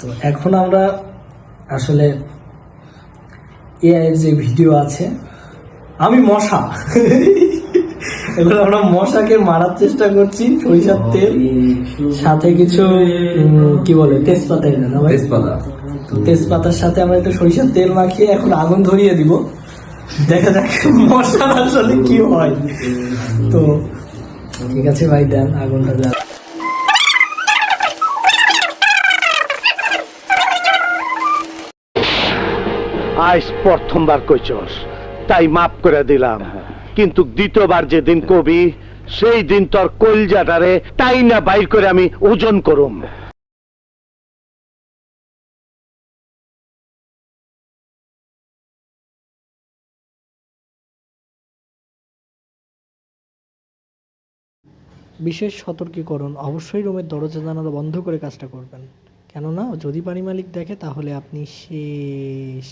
তো এখন আমরা আসলে এআই এর যে ভিডিও আছে, আমি মশা এখন আমরা মশাকে মারার চেষ্টা করছি সরিষার তেল সাথে কিছু কি বলে তেজপাতা এনে না ভাই, তেজপাতার সাথে আমরা একটু সরিষার তেল মাখিয়ে এখন আগুন ধরিয়ে দিব, দেখা যাক মশার আসলে কি হয়। তো ঠিক আছে ভাই, দেন আগুনটা দেন। আজ প্রথমবার কইছস তাই মাফ করে দিলাম, কিন্তু দ্বিতীয়বার যেদিন কবি সেই দিন তোর কলজাটারে তাই না বাইর করে আমি ওজন করুম। বিশেষ সতর্কীকরণ, অবশ্যই রুমের দরজা জানালা বন্ধ করে কাজটা করবেন, কেননা যদি বাড়ি মালিক দেখে তাহলে আপনি শেষ।